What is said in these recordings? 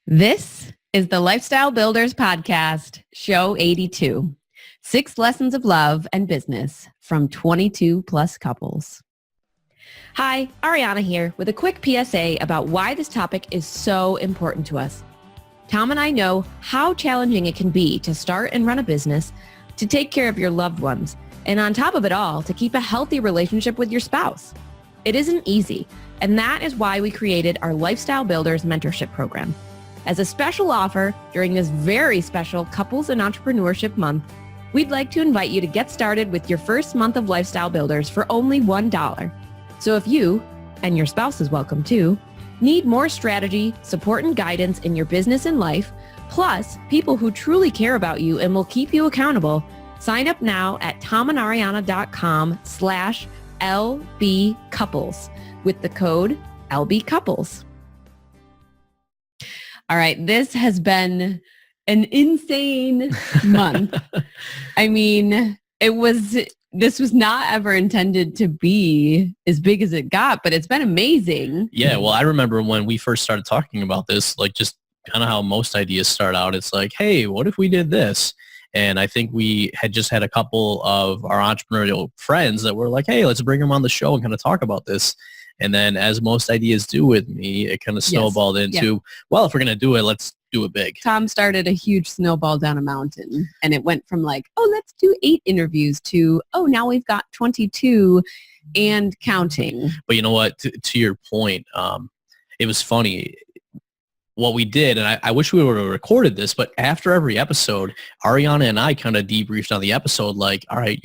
This is the Lifestyle Builders Podcast, Show 82. 6 lessons of love and business from 22 plus couples. Hi, Ariana here with a quick PSA about why this topic is so important to us. Tom and I know how challenging it can be to start and run a business, to take care of your loved ones, and on top of it all, to keep a healthy relationship with your spouse. It isn't easy, and that is why we created our Lifestyle Builders Mentorship Program. As a special offer during this very special Couples and Entrepreneurship Month, we'd like to invite you to get started with your first month of Lifestyle Builders for only $1. So if you, and your spouse is welcome too, need more strategy, support, and guidance in your business and life, plus people who truly care about you and will keep you accountable, sign up now at tomandariana.com/LBcouples with the code LBcouples. All right, this has been an insane month. I mean, this was not ever intended to be as big as it got, but it's been amazing. Yeah, well, I remember when we first started talking about this, like just kind of how most ideas start out. It's like, hey, what if we did this? And I think we had just had a couple of our entrepreneurial friends that were like, hey, let's bring them on the show and kind of talk about this. And then as most ideas do with me, it kind of snowballed into, well, if we're going to do it, let's do it big. Tom started a huge snowball down a mountain, and it went from like, oh, let's do 8 interviews to, oh, now we've got 22 and counting. But you know what? To your point, it was funny. What we did, and I wish we would have recorded this, but after every episode, Ariana and I kind of debriefed on the episode, like, all right,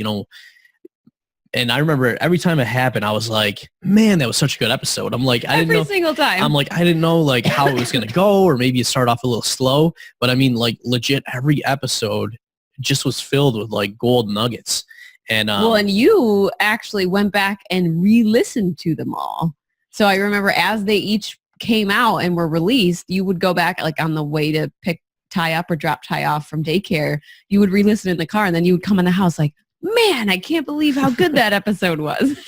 and I remember every time it happened, I was like, man, that was such a good episode. I'm like, every single time. I'm like, I didn't know like how it was going to go, or maybe it started off a little slow, but I mean, like legit every episode just was filled with like gold nuggets. And and you actually went back and re-listened to them all. So I remember as they each came out and were released, you would go back like on the way to pick Ty up or drop Ty off from daycare. You would re-listen in the car, and then you would come in the house like, man, I can't believe how good that episode was.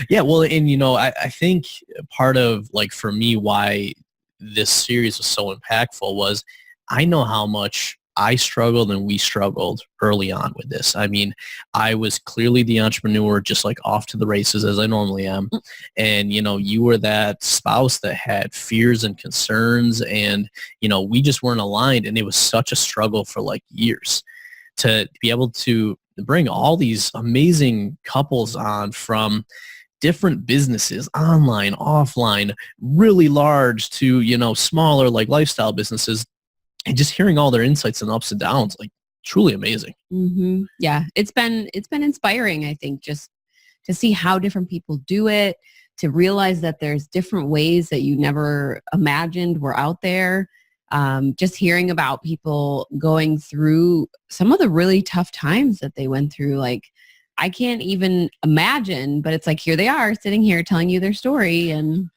Yeah, well, and I think part of like for me why this series was so impactful was I know how much I struggled and we struggled early on with this. I mean, I was clearly the entrepreneur, just like off to the races as I normally am. And, you were that spouse that had fears and concerns, and, we just weren't aligned, and it was such a struggle for like years to be able to bring all these amazing couples on from different businesses, online, offline, really large to, smaller like lifestyle businesses, and just hearing all their insights and ups and downs, like truly amazing. Mm-hmm. Yeah, it's been inspiring, I think, just to see how different people do it, to realize that there's different ways that you never imagined were out there. Just hearing about people going through some of the really tough times that they went through, like I can't even imagine, but it's like, here they are sitting here telling you their story. And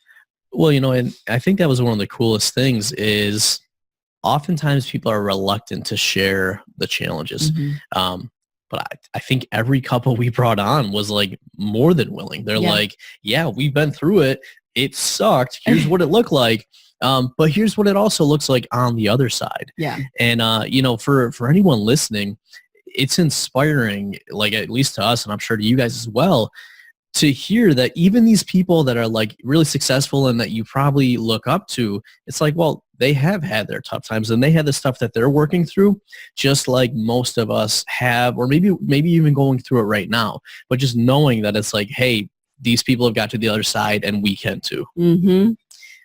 well, and I think that was one of the coolest things is oftentimes people are reluctant to share the challenges. Mm-hmm. But I think every couple we brought on was like more than willing. They're like, yeah, we've been through it. It sucked. Here's what it looked like. But here's what it also looks like on the other side. Yeah. And, for anyone listening, it's inspiring, like at least to us, and I'm sure to you guys as well, to hear that even these people that are like really successful and that you probably look up to, it's like, well, they have had their tough times and they had the stuff that they're working through, just like most of us have, or maybe even going through it right now. But just knowing that it's like, hey, these people have got to the other side and we can too. Mm-hmm.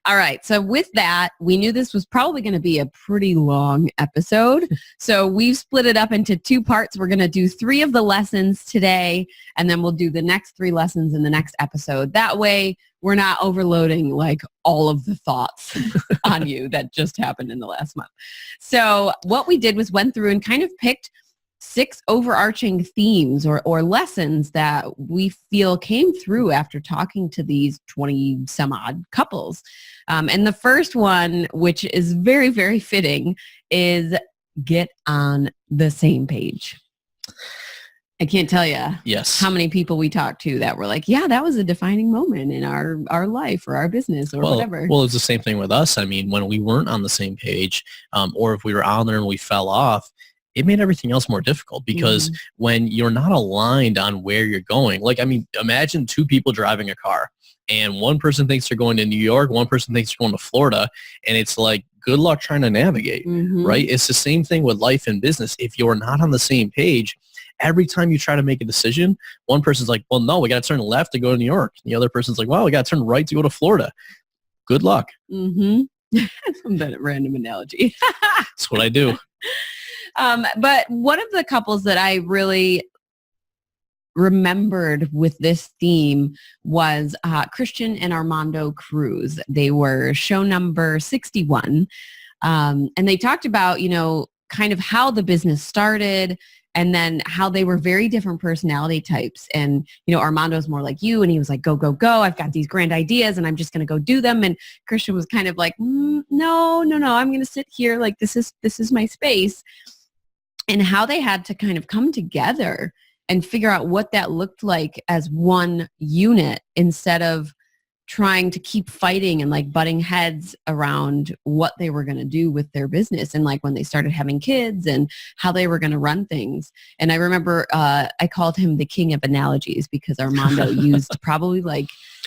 All right. So with that, we knew this was probably going to be a pretty long episode. So we've split it up into 2 parts. We're going to do 3 of the lessons today, and then we'll do the next 3 lessons in the next episode. That way we're not overloading like all of the thoughts on you that just happened in the last month. So what we did was went through and kind of picked 6 overarching themes or lessons that we feel came through after talking to these 20 some odd couples. And the first one, which is very, very fitting, is get on the same page. I can't tell you Yes. how many people we talked to that were like, yeah, that was a defining moment in our life or our business or whatever. Well, it's the same thing with us. I mean, when we weren't on the same page, or if we were on there and we fell off, it made everything else more difficult because when you're not aligned on where you're going, like, I mean, imagine two people driving a car and one person thinks they're going to New York, one person thinks they're going to Florida, and it's like, good luck trying to navigate, right? It's the same thing with life and business. If you're not on the same page, every time you try to make a decision, one person's like, well, no, we got to turn left to go to New York. The other person's like, well, we got to turn right to go to Florida. Good luck. That random analogy. That's what I do. But one of the couples that I really remembered with this theme was Christian and Armando Cruz. They were show number 61. And they talked about, kind of how the business started and then how they were very different personality types. And, Armando's more like you. And he was like, go, go, go. I've got these grand ideas and I'm just going to go do them. And Christian was kind of like, no, I'm going to sit here. Like, this is my space. And how they had to kind of come together and figure out what that looked like as one unit instead of trying to keep fighting and like butting heads around what they were going to do with their business and like when they started having kids and how they were going to run things. And I remember I called him the king of analogies because Armando used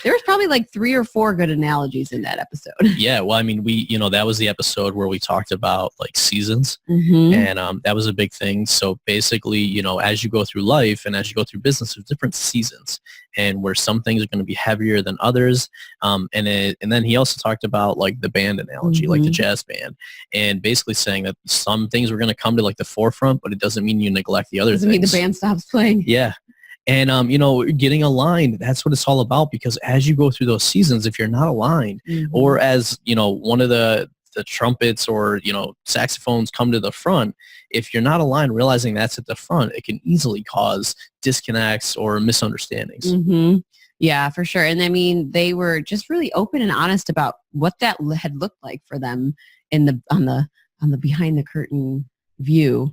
there was probably like 3 or 4 good analogies in that episode. Yeah. Well, I mean, that was the episode where we talked about like seasons and that was a big thing. So basically, as you go through life and as you go through business, there's different seasons and where some things are going to be heavier than others. And then he also talked about like the band analogy, like the jazz band, and basically saying that some things were going to come to like the forefront, but it doesn't mean you neglect the other things. Doesn't mean the band stops playing. Yeah. And, getting aligned, that's what it's all about because as you go through those seasons, if you're not aligned or as, one of the trumpets or, saxophones come to the front, if you're not aligned, realizing that's at the front, it can easily cause disconnects or misunderstandings. Yeah, for sure. And I mean, they were just really open and honest about what that had looked like for them on the behind the curtain view.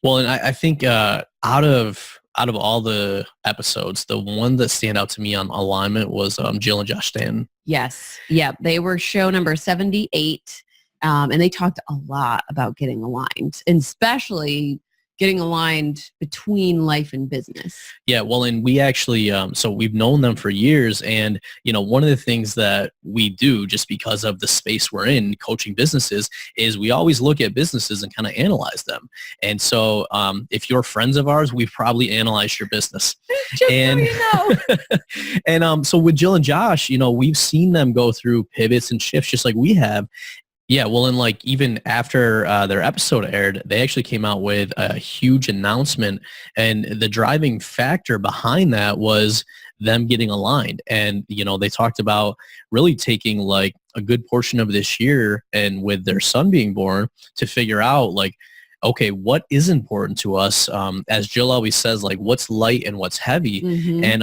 Well, and I think out of all the episodes, the one that stand out to me on alignment was Jill and Josh Stanton. Yes. Yeah. They were show number 78. And they talked a lot about getting aligned, and especially getting aligned between life and business. Yeah, well, and we actually, so we've known them for years. And, one of the things that we do just because of the space we're in, coaching businesses, is we always look at businesses and kind of analyze them. And so if you're friends of ours, we've probably analyzed your business. Just and, so you know. And so with Jill and Josh, we've seen them go through pivots and shifts just like we have. Yeah, well, and like even after their episode aired, they actually came out with a huge announcement, and the driving factor behind that was them getting aligned. And, they talked about really taking like a good portion of this year and with their son being born to figure out like, okay, what is important to us? As Jill always says, like what's light and what's heavy. And,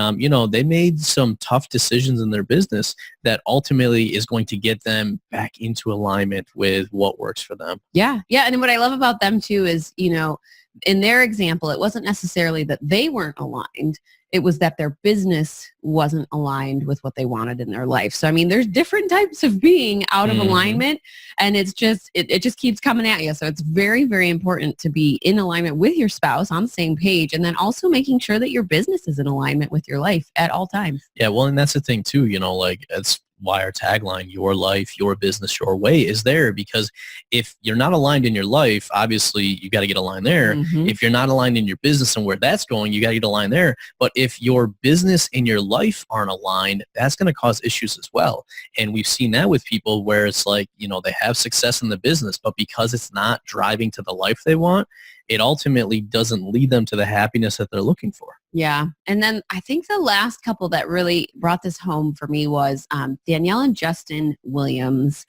they made some tough decisions in their business that ultimately is going to get them back into alignment with what works for them. Yeah. Yeah. And what I love about them too is, in their example, it wasn't necessarily that they weren't aligned. It was that their business wasn't aligned with what they wanted in their life. So, I mean, there's different types of being out of alignment, and it's just, it just keeps coming at you. So it's very, very important to be in alignment with your spouse on the same page, and then also making sure that your business is in alignment with your life at all times. Yeah. Well, and that's the thing too, like it's why our tagline, your life, your business, your way, is there. Because if you're not aligned in your life, obviously you got to get aligned there. If you're not aligned in your business and where that's going, you got to get aligned there. But if your business and your life aren't aligned, that's going to cause issues as well. And we've seen that with people where it's like, they have success in the business, but because it's not driving to the life they want, it ultimately doesn't lead them to the happiness that they're looking for. Yeah. And then I think the last couple that really brought this home for me was Danielle and Justin Williams.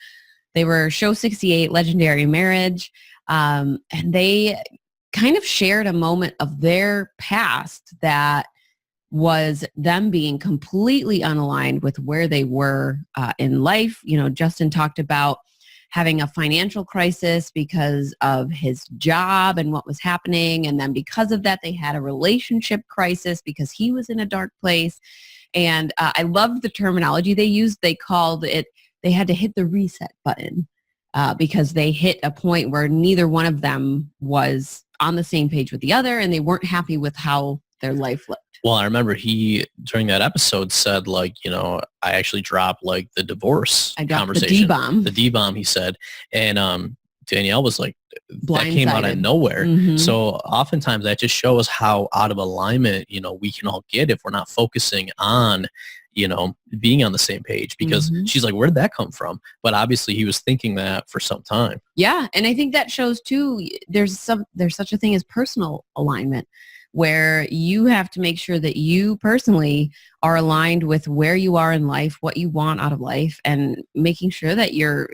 They were show 68, Legendary Marriage. And they kind of shared a moment of their past that was them being completely unaligned with where they were in life. Justin talked about having a financial crisis because of his job and what was happening. And then because of that, they had a relationship crisis because he was in a dark place. And I loved the terminology they used. They called it, they had to hit the reset button because they hit a point where neither one of them was on the same page with the other, and they weren't happy with how their life looked. Well, I remember he, during that episode, said, like, I actually dropped, like, the divorce conversation. The D-bomb. The D-bomb, he said. And Danielle was like, that came out of Blindsided. nowhere. Mm-hmm. So oftentimes that just shows how out of alignment, we can all get if we're not focusing on, being on the same page, because she's like, where did that come from? But obviously he was thinking that for some time. Yeah. And I think that shows too, there's such a thing as personal alignment, where you have to make sure that you personally are aligned with where you are in life, what you want out of life, and making sure that you're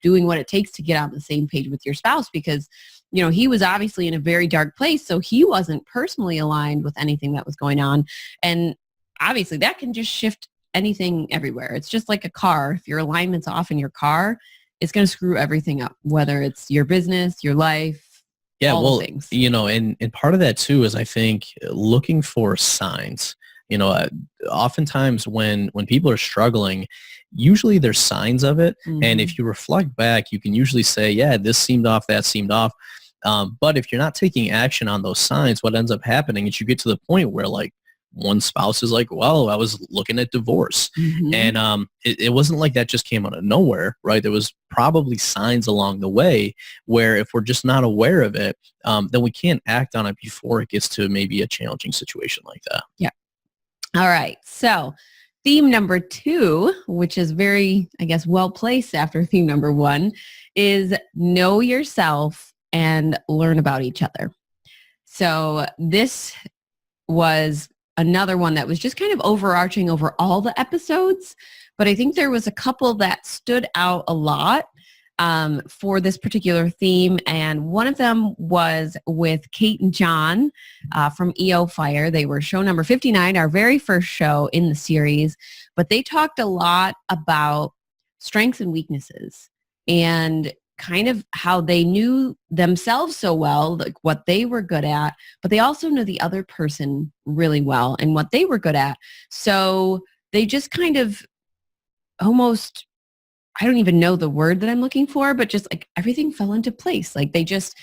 doing what it takes to get on the same page with your spouse, because, he was obviously in a very dark place. So he wasn't personally aligned with anything that was going on. And obviously that can just shift anything everywhere. It's just like a car. If your alignment's off in your car, it's going to screw everything up, whether it's your business, your life. Yeah, well, things. And part of that too is, I think, looking for signs. Oftentimes when people are struggling, usually there's signs of it. Mm-hmm. And if you reflect back, you can usually say, yeah, this seemed off, that seemed off. But if you're not taking action on those signs, what ends up happening is you get to the point where, like, one spouse is like, well, I was looking at divorce. Mm-hmm. And it wasn't like that just came out of nowhere, right? There was probably signs along the way where if we're just not aware of it, then we can't act on it before it gets to maybe a challenging situation like that. Yeah. All right. So theme number 2, which is very, I guess, well placed after theme number 1, is know yourself and learn about each other. So this was another one that was just kind of overarching over all the episodes, but I think there was a couple that stood out a lot for this particular theme. And one of them was with Kate and John from EO Fire. They were show number 59, our very first show in the series, but they talked a lot about strengths and weaknesses and kind of how they knew themselves so well, like what they were good at, but they also knew the other person really well and what they were good at. So they just kind of almost, I don't even know the word that I'm looking for, but just like everything fell into place. Like they just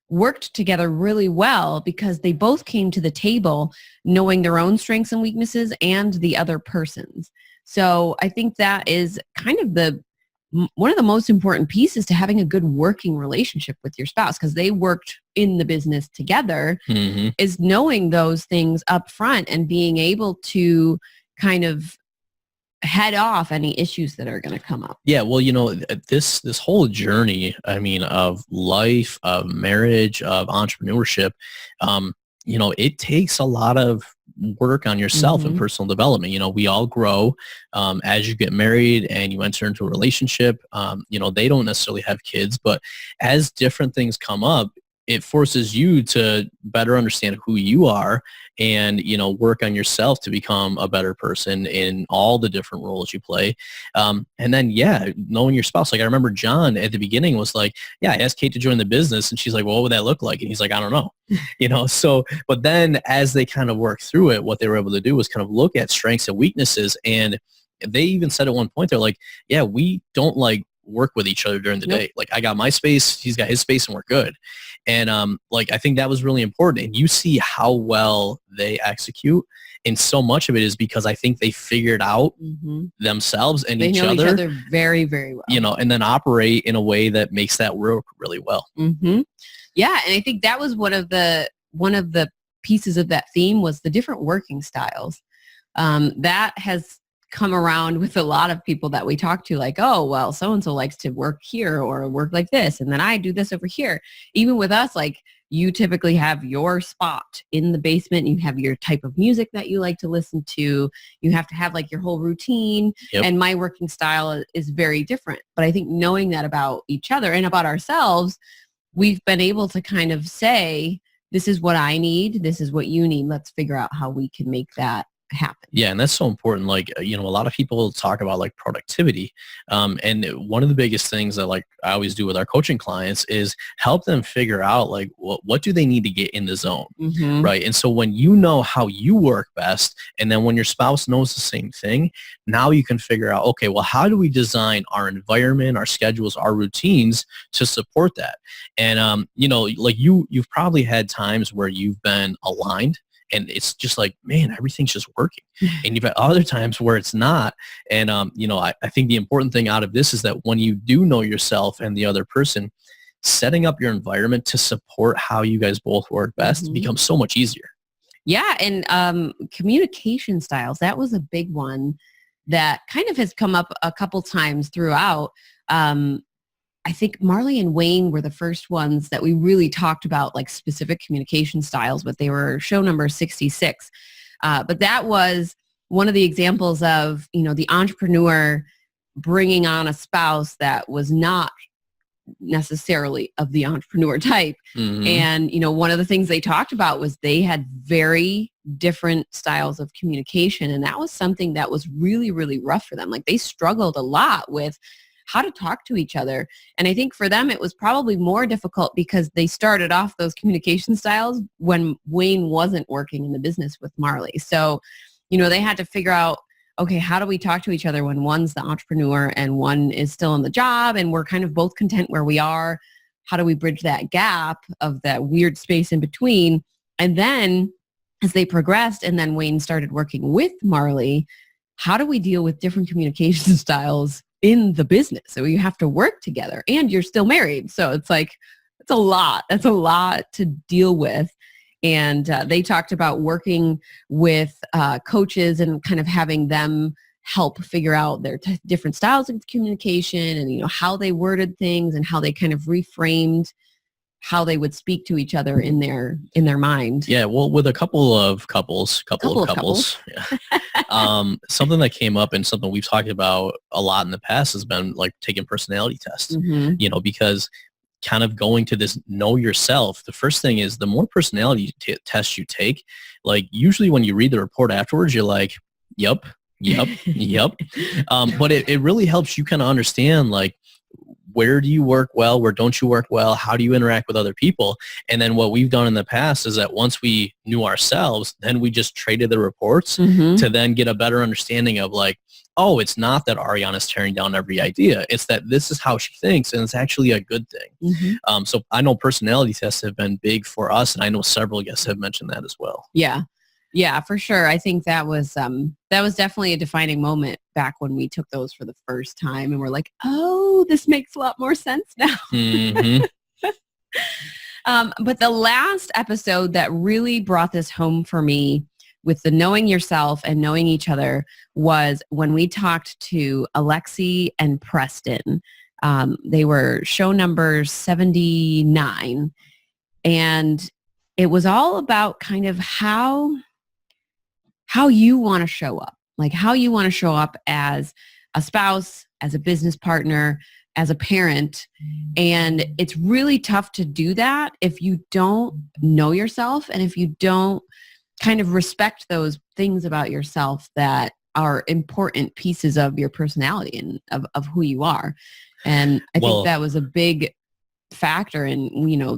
worked together really well because they both came to the table knowing their own strengths and weaknesses and the other person's. So I think that is kind of one of the most important pieces to having a good working relationship with your spouse, because they worked in the business together, is knowing those things up front and being able to kind of head off any issues that are going to come up. Yeah, well, this whole journey, I mean, of life, of marriage, of entrepreneurship, it takes a lot of work on yourself and personal development. We all grow as you get married and you enter into a relationship. They don't necessarily have kids, but as different things come up, it forces you to better understand who you are and, work on yourself to become a better person in all the different roles you play. And then, knowing your spouse. Like I remember John at the beginning was like, yeah, I asked Kate to join the business. And she's like, well, what would that look like? And he's like, I don't know. So, but then as they kind of worked through it, what they were able to do was kind of look at strengths and weaknesses. And they even said at one point, they're like, yeah, we don't like work with each other during the day. Like I got my space, he's got his space, and we're good. And I think that was really important. And you see how well they execute. And so much of it is because I think they figured out themselves and they each know other. each other very, very well. And then operate in a way that makes that work really well. Yeah. And I think that was one of the pieces of that theme was the different working styles. That has come around with a lot of people that we talk to, like, oh, well, so-and-so likes to work here or work like this. And then I do this over here. Even with us, like you typically have your spot in the basement. You have your type of music that you like to listen to. You have to have like your whole routine. And my working style is very different. But I think knowing that about each other and about ourselves, we've been able to kind of say, this is what I need. This is what you need. Let's figure out how we can make that happen. Yeah, and that's so important. Like, a lot of people talk about like productivity. And one of the biggest things that like I always do with our coaching clients is help them figure out like what do they need to get in the zone, Mm-hmm. right? And so when you know how you work best, and then when your spouse knows the same thing, now you can figure out, okay, well, how do we design our environment, our schedules, our routines to support that? And, like you've probably had times where you've been aligned, and it's just like, man, everything's just working. And you've had other times where it's not. And, I think the important thing out of this is that when you do know yourself and the other person, setting up your environment to support how you guys both work best Mm-hmm. becomes so much easier. Yeah. And communication styles, that was a big one that kind of has come up a couple times throughout. I think Marley and Wayne were the first ones that we really talked about like specific communication styles, but they were show number 66. But that was one of the examples of, the entrepreneur bringing on a spouse that was not necessarily of the entrepreneur type. Mm-hmm. And, one of the things they talked about was they had very different styles of communication. And that was something that was really, really rough for them. Like they struggled a lot with how to talk to each other. And I think for them, it was probably more difficult because they started off those communication styles when Wayne wasn't working in the business with Marley. So, they had to figure out, okay, how do we talk to each other when one's the entrepreneur and one is still in the job and we're kind of both content where we are? How do we bridge that gap of that weird space in between? And then as they progressed and then Wayne started working with Marley, how do we deal with different communication styles in the business? So you have to work together and you're still married. So it's like, it's a lot. That's a lot to deal with. And they talked about working with coaches and kind of having them help figure out their different styles of communication and, how they worded things and how they kind of reframed how they would speak to each other in their mind. Yeah, well, with a couple of couples. Yeah. Something that came up and something we've talked about a lot in the past has been like taking personality tests, Mm-hmm. Because kind of going to this know yourself, the first thing is the more personality tests you take, like usually when you read the report afterwards, you're like, yep. But it really helps you kind of understand like, where do you work well? Where don't you work well? How do you interact with other people? And then what we've done in the past is that once we knew ourselves, then we just traded the reports to then get a better understanding of like, oh, it's not that Ariana's tearing down every idea. It's that this is how she thinks, and it's actually a good thing. So I know personality tests have been big for us, and I know several guests have mentioned that as well. Yeah, for sure. I think that was definitely a defining moment back when we took those for the first time and we're like, oh, this makes a lot more sense now. Mm-hmm. But the last episode that really brought this home for me with the knowing yourself and knowing each other was when we talked to Alexi and Preston. They were show number 79. And it was all about kind of how you want to show up, like how you want to show up as a spouse, as a business partner, as a parent. And it's really tough to do that if you don't know yourself and if you don't kind of respect those things about yourself that are important pieces of your personality and of who you are. And I think that was a big factor in,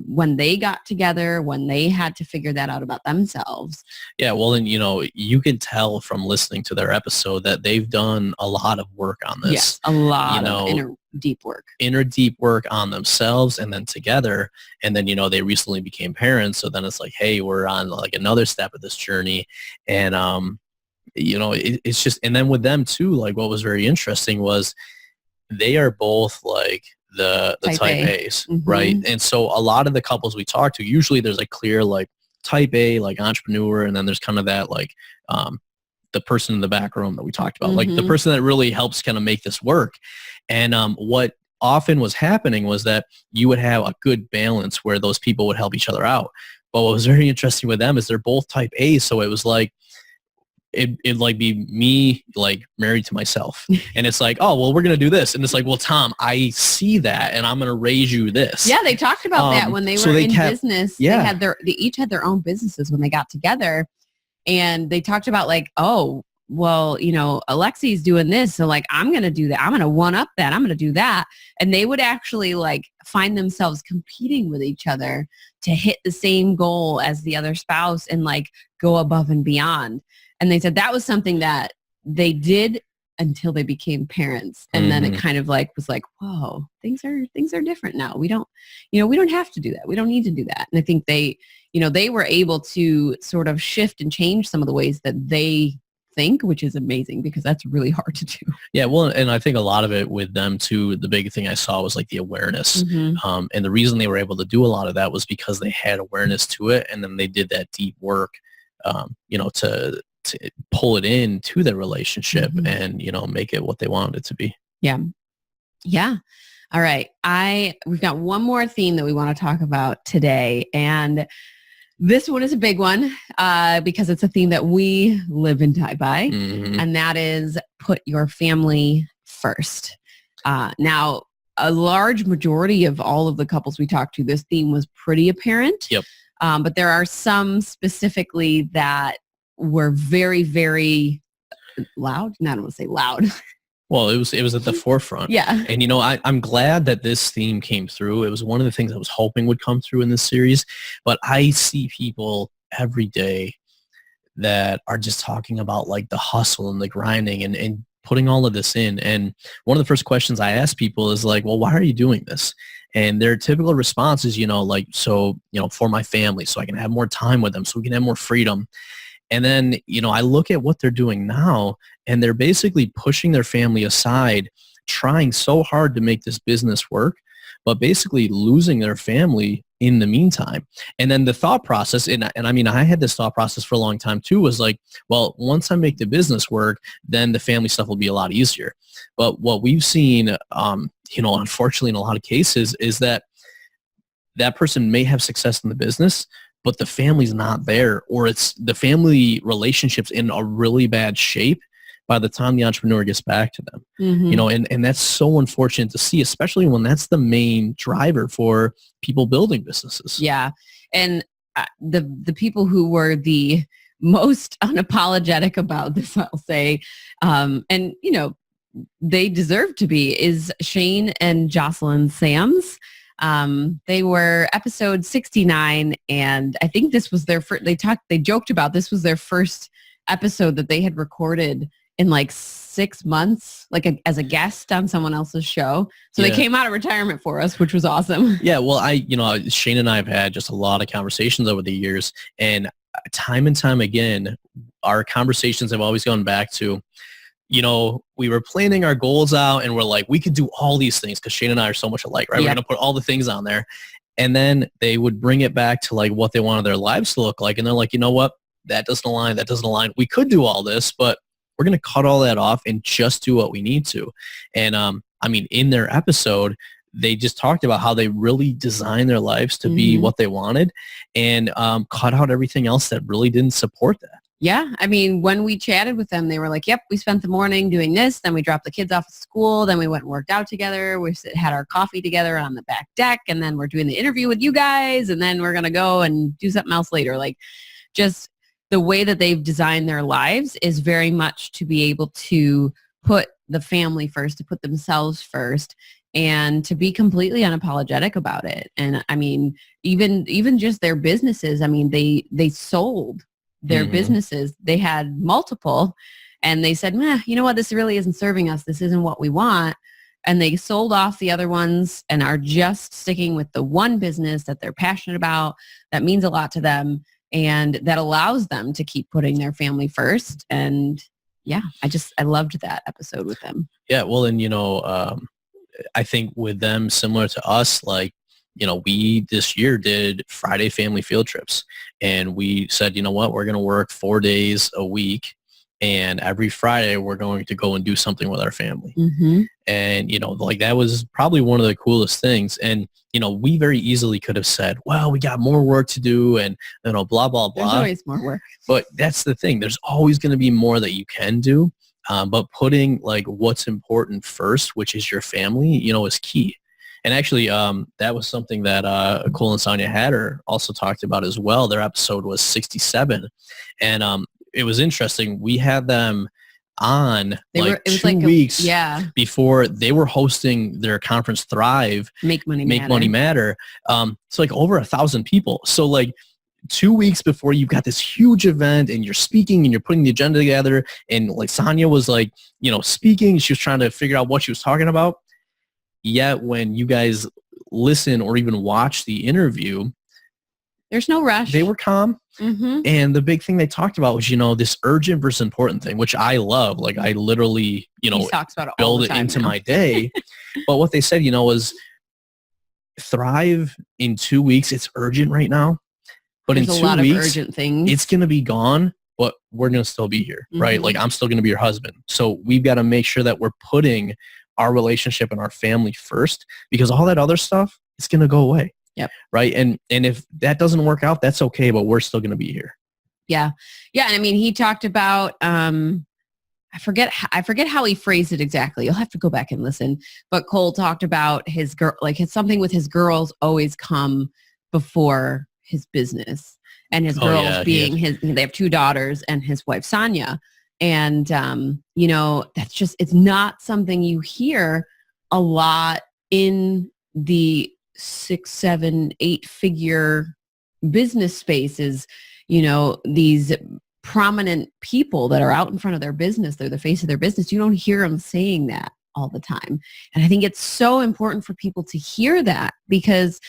when they got together, when they had to figure that out about themselves. Yeah, well, and you can tell from listening to their episode that they've done a lot of work on this. Yes, a lot of inner deep work on themselves and then together. And then, they recently became parents. So then it's like, hey, we're on like another step of this journey. And, it's just, and then with them too, like what was very interesting was they are both like the type A's, right? And so a lot of the couples we talk to, usually there's a clear like type A, like entrepreneur, and then there's kind of that like the person in the back room that we talked about, like the person that really helps kind of make this work. And what often was happening was that you would have a good balance where those people would help each other out. But what was very interesting with them is they're both type A, so it was like it'd like be me like married to myself, and it's like, oh well, we're gonna do this, and it's like, well, Tom, I see that, and I'm gonna raise you this. Yeah, they talked about that when they were in business. They each had their own businesses when they got together, And they talked about like, oh, well, Alexi's doing this. So like, I'm going to do that. I'm going to one up that. I'm going to do that. And they would actually like find themselves competing with each other to hit the same goal as the other spouse and like go above and beyond. And they said that was something that they did until they became parents. And then it kind of like was like, whoa, things are different now. We don't have to do that. We don't need to do that. And I think they were able to sort of shift and change some of the ways that they think, which is amazing because that's really hard to do. Yeah, well, and I think a lot of it with them too, the big thing I saw was like the awareness. And the reason they were able to do a lot of that was because they had awareness to it, and then they did that deep work, to pull it into their relationship and, make it what they wanted it to be. Yeah. Yeah. All right. We've got one more theme that we want to talk about today. And this one is a big one because it's a theme that we live and die by. And that is put your family first. Now, a large majority of all of the couples we talked to, this theme was pretty apparent. Yep. But there are some specifically that were very, very loud. No, I don't want to say loud. Well, it was at the forefront. Yeah. And, I'm glad that this theme came through. It was one of the things I was hoping would come through in this series. But I see people every day that are just talking about like the hustle and the grinding and putting all of this in. And one of the first questions I ask people is like, well, why are you doing this? And their typical response is, for my family, so I can have more time with them, so we can have more freedom. And then, I look at what they're doing now, and they're basically pushing their family aside, trying so hard to make this business work, but basically losing their family in the meantime. And then the thought process, and I mean, I had this thought process for a long time too, was like, well, once I make the business work, then the family stuff will be a lot easier. But what we've seen, unfortunately in a lot of cases, is that person may have success in the business, but the family's not there, or it's the family relationship's in a really bad shape by the time the entrepreneur gets back to them. And that's so unfortunate to see, especially when that's the main driver for people building businesses. Yeah. And the people who were the most unapologetic about this, I'll say, and they deserve to be, is Shane and Jocelyn Sams. They were episode 69, and I think this was their first, they joked about this was their first episode that they had recorded in like 6 months, like as a guest on someone else's show. So they came out of retirement for us, which was awesome. Yeah. Well, Shane and I have had just a lot of conversations over the years, and time again, our conversations have always gone back to, we were planning our goals out and we're like, we could do all these things because Shane and I are so much alike, right? Yep. We're going to put all the things on there. And then they would bring it back to like what they wanted their lives to look like. And they're like, you know what? That doesn't align. We could do all this, but we're going to cut all that off and just do what we need to. And in their episode, they just talked about how they really designed their lives to be what they wanted, and cut out everything else that really didn't support that. Yeah. I mean, when we chatted with them, they were like, yep, we spent the morning doing this. Then we dropped the kids off at school. Then we went and worked out together. We had our coffee together on the back deck. And then we're doing the interview with you guys. And then we're going to go and do something else later. Like, just the way that they've designed their lives is very much to be able to put the family first, to put themselves first, and to be completely unapologetic about it. And I mean, even just their businesses, I mean, they sold their businesses. They had multiple, and they said, you know what, this really isn't serving us. This isn't what we want. And they sold off the other ones and are just sticking with the one business that they're passionate about, that means a lot to them, and that allows them to keep putting their family first. And yeah, I loved that episode with them. Yeah. Well, and, I think with them, similar to us, like, we this year did Friday family field trips, and we said, you know what, we're going to work 4 days a week, and every Friday we're going to go and do something with our family. And, like, that was probably one of the coolest things. And, we very easily could have said, well, we got more work to do, and, blah, blah, blah. There's always more work. But that's the thing. There's always going to be more that you can do. But putting like what's important first, which is your family, is key. And actually, that was something that Cole and Sonia Hatter also talked about as well. Their episode was 67. And it was interesting. We had them on like 2 weeks before they were hosting their conference Thrive, Make Money Matter. It's like over 1,000 people. So like 2 weeks before you've got this huge event and you're speaking and you're putting the agenda together, and like Sonia was like, speaking, she was trying to figure out what she was talking about. Yet when you guys listen or even watch the interview, there's no rush. They were calm. Mm-hmm. And the big thing they talked about was, this urgent versus important thing, which I love. Like I literally, talks about it build it into my day. But what they said, was Thrive in 2 weeks. It's urgent right now. But there's in 2 a lot weeks, of urgent things. It's going to be gone, but we're going to still be here, mm-hmm. right? Like I'm still going to be your husband. So we've got to make sure that we're putting our relationship and our family first, because all that other stuff is going to go away. Yep. Right. And if that doesn't work out, that's okay, but we're still going to be here. Yeah. Yeah. And I mean, he talked about, I forget how he phrased it exactly. You'll have to go back and listen. But Cole talked about his girl, like it's something with his girls always come before his business, and his girls being they have 2 daughters and his wife, Sonia. And, that's just, it's not something you hear a lot in the 6, 7, 8 figure business spaces. These prominent people that are out in front of their business, they're the face of their business. You don't hear them saying that all the time. And I think it's so important for people to hear that, because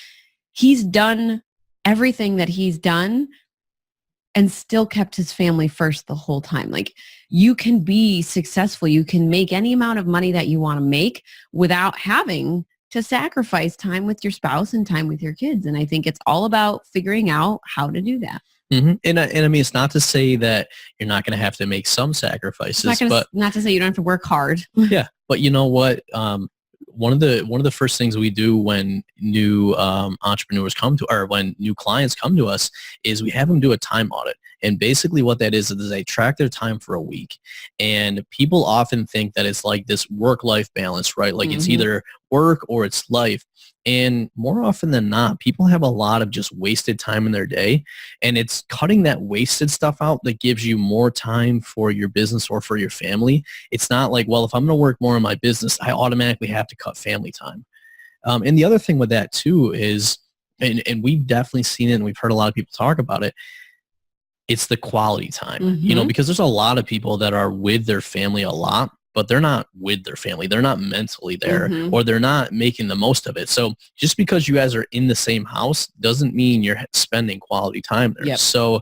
he's done everything that he's done and still kept his family first the whole time. Like, you can be successful. You can make any amount of money that you want to make without having to sacrifice time with your spouse and time with your kids. And I think it's all about figuring out how to do that. Mm-hmm. And I mean, it's not to say that you're not going to have to make some sacrifices, not to say you don't have to work hard. Yeah. But you know what? One of the first things we do when new entrepreneurs come to, or when new clients come to us, is we have them do a time audit. And basically what that is they track their time for a week. And people often think that it's like this work-life balance, right? Like, mm-hmm. It's either work or it's life. And more often than not, people have a lot of just wasted time in their day. And it's cutting that wasted stuff out that gives you more time for your business or for your family. It's not like, well, if I'm going to work more in my business, I automatically have to cut family time. And the other thing with that too is, and we've definitely seen it and we've heard a lot of people talk about it, it's the quality time, mm-hmm. Because there's a lot of people that are with their family a lot, but they're not with their family. They're not mentally there, mm-hmm. or they're not making the most of it. So just because you guys are in the same house doesn't mean you're spending quality time there. Yep. So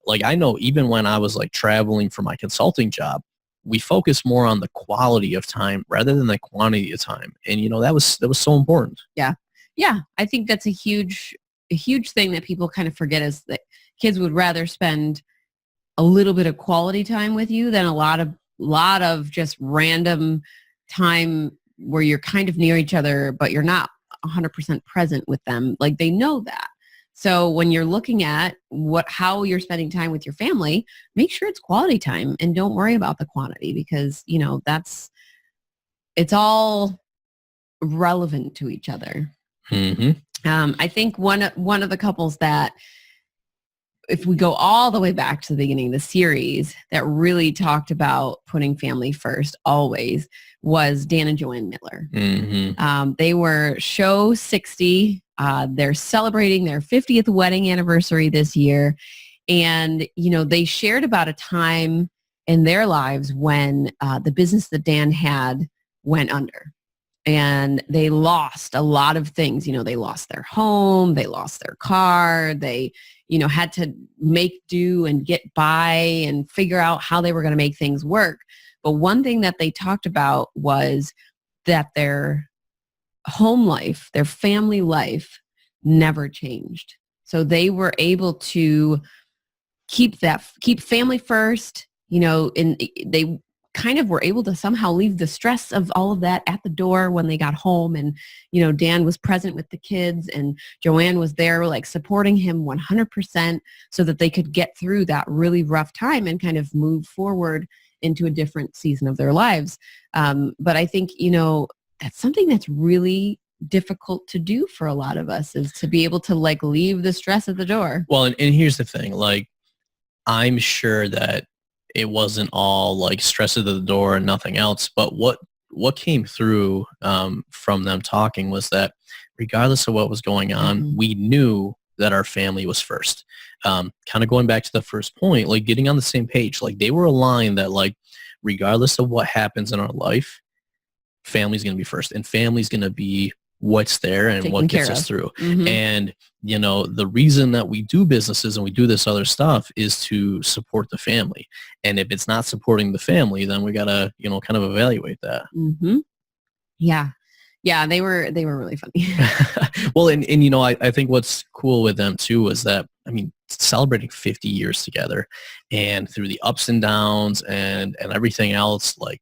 like, I know even when I was like traveling for my consulting job, we focus more on the quality of time rather than the quantity of time. And, that was so important. Yeah. Yeah. I think that's a huge thing that people kind of forget, is that kids would rather spend a little bit of quality time with you than a lot of just random time where you're kind of near each other, but you're not 100% present with them. Like, they know that. So when you're looking at how you're spending time with your family, make sure it's quality time and don't worry about the quantity, because, it's all relevant to each other. Mm-hmm. I think one of the couples that, if we go all the way back to the beginning of the series, that really talked about putting family first always, was Dan and Joanne Miller. Mm-hmm. They were show 60. They're celebrating their 50th wedding anniversary this year. And, they shared about a time in their lives when the business that Dan had went under. And they lost a lot of things. They lost their home, they lost their car, they, had to make do and get by and figure out how they were going to make things work. But one thing that they talked about was that their home life, their family life, never changed. So they were able to keep family first, and they kind of were able to somehow leave the stress of all of that at the door when they got home. And, Dan was present with the kids, and Joanne was there, like, supporting him 100% so that they could get through that really rough time and kind of move forward into a different season of their lives. But I think, that's something that's really difficult to do for a lot of us, is to be able to like leave the stress at the door. Well, and here's the thing, like, I'm sure that it wasn't all like stress at the door and nothing else, but what came through from them talking was that regardless of what was going on, we knew that our family was first. Kind of going back to the first point, like getting on the same page, like they were aligned that like regardless of what happens in our life, family's going to be first, and family's going to be what's there and what gets us through. And, you know, the reason that we do businesses and we do this other stuff is to support the family. And if it's not supporting the family, then we got to, you know, kind of evaluate that. Yeah. Yeah. They were really funny. Well, and you know, I think what's cool with them too is that, I mean, celebrating 50 years together and through the ups and downs and everything else, like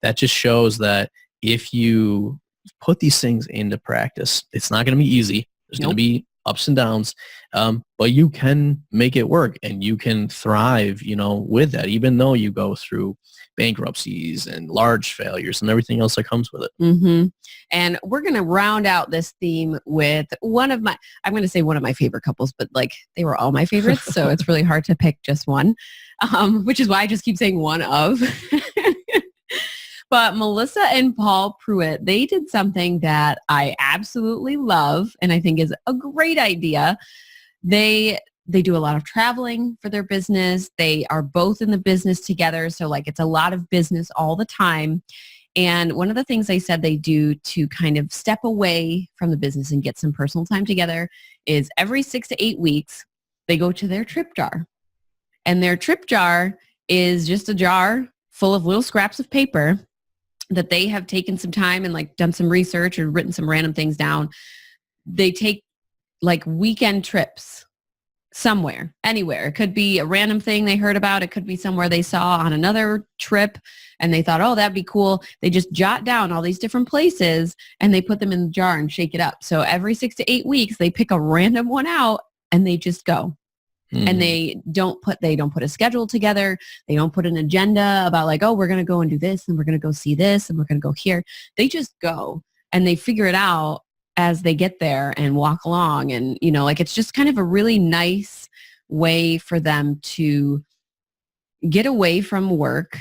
that just shows that if you put these things into practice, it's not going to be easy. There's going to be ups and downs, but you can make it work and you can thrive, you know, with that, even though you go through bankruptcies and large failures and everything else that comes with it. And we're going to round out this theme with I'm going to say one of my favorite couples, but like they were all my favorites. So it's really hard to pick just one, which is why I just keep saying one of. But Melissa and Paul Pruitt, they did something that I absolutely love and I think is a great idea. They do a lot of traveling for their business. They are both in the business together. So like it's a lot of business all the time. And one of the things they said they do to kind of step away from the business and get some personal time together is every 6 to 8 weeks, they go to their trip jar. And their trip jar is just a jar full of little scraps of paper that they have taken some time and like done some research or written some random things down. They take like weekend trips somewhere, anywhere. It could be a random thing they heard about. It could be somewhere they saw on another trip and they thought, oh, that'd be cool. They just jot down all these different places and they put them in the jar and shake it up. So every 6 to 8 weeks, they pick a random one out and they just go. And they don't put a schedule together. They don't put an agenda about like, oh, we're going to go and do this and we're going to go see this and we're going to go here. They just go and they figure it out as they get there and walk along. And, you know, like it's just kind of a really nice way for them to get away from work,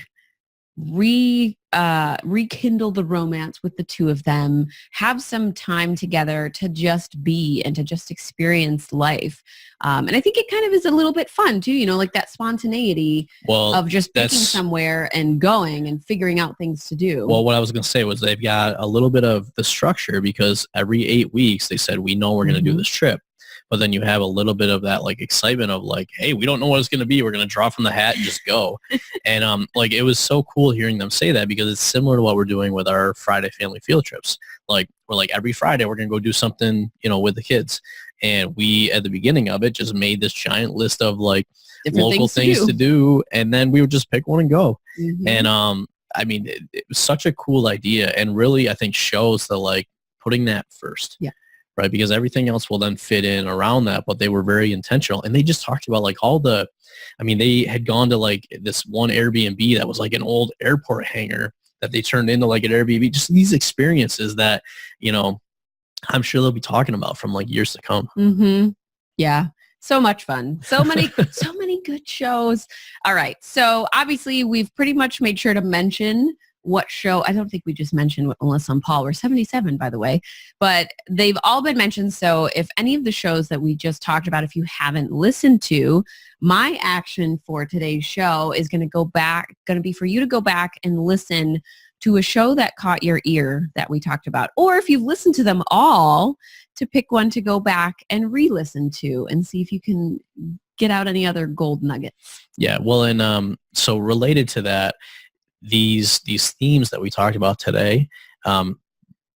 rekindle the romance with the two of them, have some time together to just be and to just experience life. And I think it kind of is a little bit fun too, you know, like that spontaneity of just picking somewhere and going and figuring out things to do. Well, what I was going to say was they've got a little bit of the structure because every 8 weeks they said, we know we're going to do this trip. But then you have a little bit of that like excitement of like, hey, we don't know what it's going to be. We're going to draw from the hat and just go. And like it was so cool hearing them say that because it's similar to what we're doing with our Friday family field trips. Like we're like every Friday we're going to go do something, you know, with the kids. And we at the beginning of it just made this giant list of like different local things to do. And then we would just pick one and go. And I mean, it was such a cool idea and really I think shows the like putting that first. Yeah. Right, because everything else will then fit in around that, but they were very intentional. And they just talked about like they had gone to like this one Airbnb that was like an old airport hangar that they turned into like an Airbnb, just these experiences that, you know, I'm sure they'll be talking about from like years to come. Yeah. So much fun. So many good shows. All right. So obviously we've pretty much made sure to mention what show. I don't think we just mentioned what Melissa and Paul were 77, by the way, but they've all been mentioned. So if any of the shows that we just talked about, if you haven't listened to, my action for today's show is going to be for you to go back and listen to a show that caught your ear that we talked about. Or if you've listened to them all, to pick one to go back and re-listen to and see if you can get out any other gold nuggets. Yeah. Well, and so related to that, these themes that we talked about today,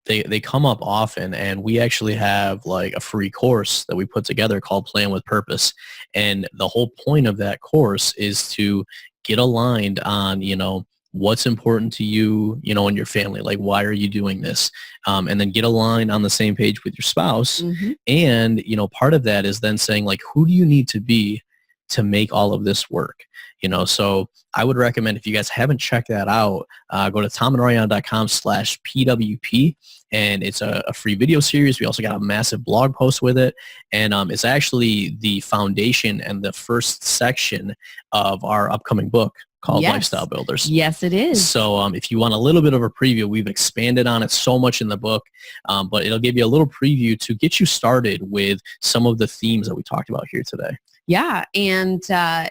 they come up often, and we actually have like a free course that we put together called Plan with Purpose. And the whole point of that course is to get aligned on, you know, what's important to you, you know, and your family, like why are you doing this? And then get aligned on the same page with your spouse. And, you know, part of that is then saying like, who do you need to be to make all of this work? You know, so I would recommend if you guys haven't checked that out, go to tomandariana.com/PWP and it's a free video series. We also got a massive blog post with it, and it's actually the foundation and the first section of our upcoming book called Lifestyle Builders. Yes, it is. So if you want a little bit of a preview, we've expanded on it so much in the book, but it'll give you a little preview to get you started with some of the themes that we talked about here today. Yeah. And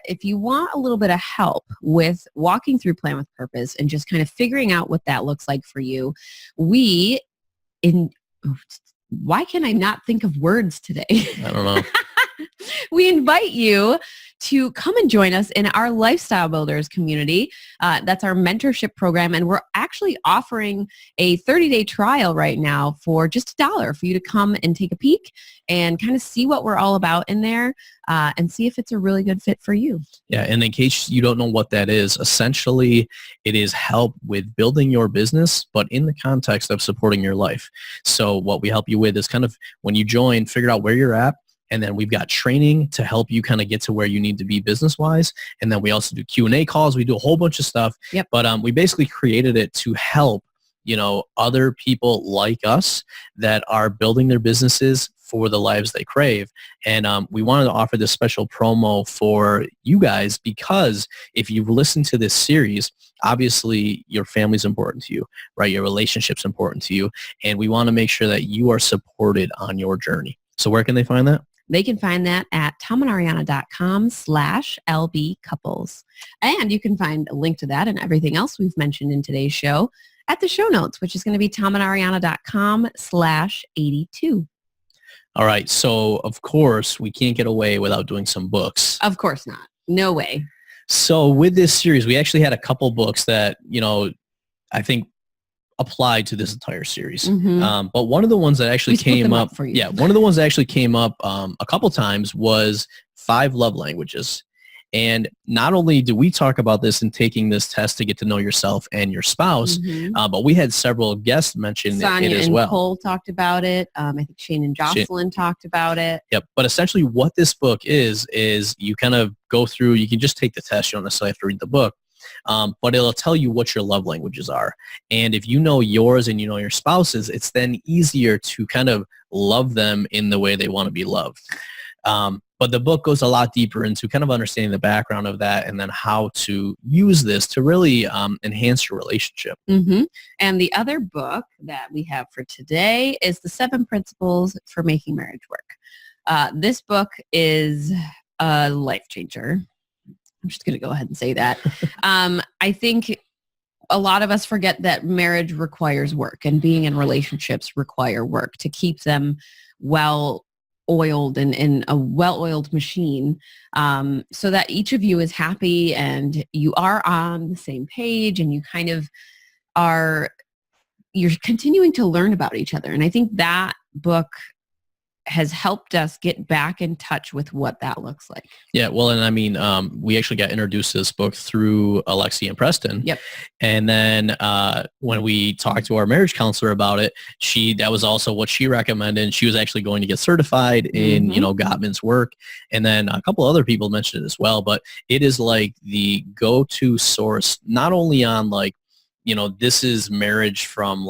if you want a little bit of help with walking through Plan with Purpose and just kind of figuring out what that looks like for you, why can I not think of words today? I don't know. We invite you to come and join us in our Lifestyle Builders community. That's our mentorship program. And we're actually offering a 30-day trial right now for just $1 for you to come and take a peek and kind of see what we're all about in there and see if it's a really good fit for you. Yeah. And in case you don't know what that is, essentially it is help with building your business, but in the context of supporting your life. So what we help you with is kind of when you join, figure out where you're at. And then we've got training to help you kind of get to where you need to be business-wise. And then we also do Q&A calls. We do a whole bunch of stuff. Yep. But we basically created it to help, other people like us that are building their businesses for the lives they crave. And we wanted to offer this special promo for you guys because if you've listened to this series, obviously your family's important to you, right? Your relationship's important to you. And we want to make sure that you are supported on your journey. So where can they find that? They can find that at tomandariana.com/LBcouples. And you can find a link to that and everything else we've mentioned in today's show at the show notes, which is going to be tomandariana.com/82. All right. So, of course, we can't get away without doing some books. Of course not. No way. So with this series, we actually had a couple books that, I think applied to this entire series. Mm-hmm. But one of the ones that actually came up for you. Yeah, one of the ones that actually came up a couple times was 5 love languages. And not only do we talk about this in taking this test to get to know yourself and your spouse, but we had several guests mention Sonia it as and well. Cole talked about it. I think Shane and Jocelyn talked about it. Yep. But essentially what this book is you kind of go through, you can just take the test. You don't necessarily have to read the book. But it'll tell you what your love languages are. And if you know yours and you know your spouse's, it's then easier to kind of love them in the way they want to be loved. But the book goes a lot deeper into kind of understanding the background of that and then how to use this to really enhance your relationship. Mm-hmm. And the other book that we have for today is The 7 Principles for Making Marriage Work. This book is a life changer. I'm just going to go ahead and say that. I think a lot of us forget that marriage requires work and being in relationships require work to keep them well-oiled and in a well-oiled machine so that each of you is happy and you are on the same page and you kind of you're continuing to learn about each other. And I think that book has helped us get back in touch with what that looks like. Yeah, well, and I mean, we actually got introduced to this book through Alexi and Preston. Yep. And then when we talked to our marriage counselor about it, that was also what she recommended. She was actually going to get certified in, Gottman's work. And then a couple other people mentioned it as well. But it is like the go-to source, not only on this is marriage from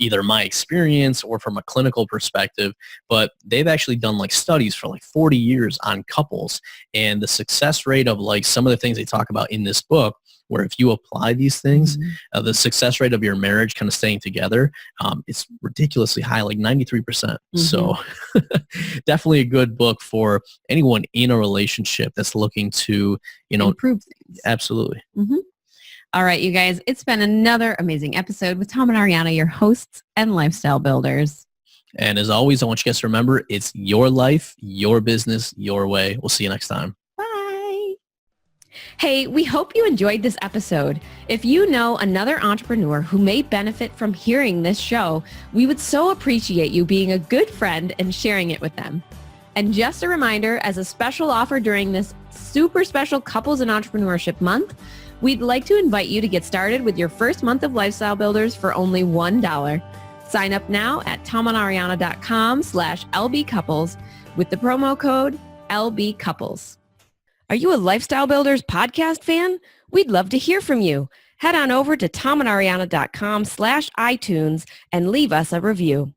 either my experience or from a clinical perspective, but they've actually done studies for 40 years on couples, and the success rate of some of the things they talk about in this book, where if you apply these things, the success rate of your marriage kind of staying together, it's ridiculously high, 93%. So definitely a good book for anyone in a relationship that's looking to, improve things. Absolutely. All right, you guys, it's been another amazing episode with Tom and Ariana, your hosts and lifestyle builders. And as always, I want you guys to remember, it's your life, your business, your way. We'll see you next time. Bye. Hey, we hope you enjoyed this episode. If you know another entrepreneur who may benefit from hearing this show, we would so appreciate you being a good friend and sharing it with them. And just a reminder, as a special offer during this super special Couples and Entrepreneurship Month, we'd like to invite you to get started with your first month of Lifestyle Builders for only $1. Sign up now at tomandariana.com/LBcouples with the promo code LBcouples. Are you a Lifestyle Builders podcast fan? We'd love to hear from you. Head on over to tomandariana.com/iTunes and leave us a review.